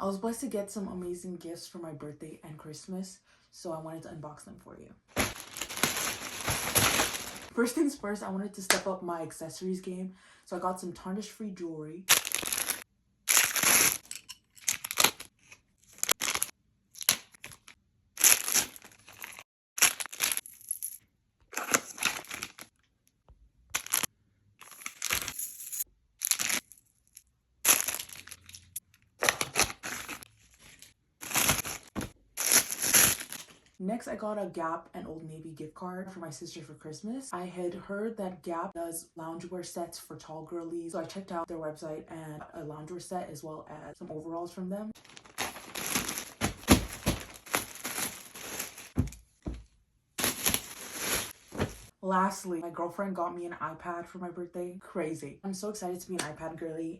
I was blessed to get some amazing gifts for my birthday and Christmas, so I wanted to unbox them for you. First things first, I wanted to step up my accessories game, so I got some tarnish-free jewelry. Next, I got a Gap and Old Navy gift card for my sister for Christmas. I had heard that Gap does loungewear sets for tall girlies, so I checked out their website and a loungewear set as well as some overalls from them. Lastly, my girlfriend got me an iPad for my birthday. Crazy. I'm so excited to be an iPad girly.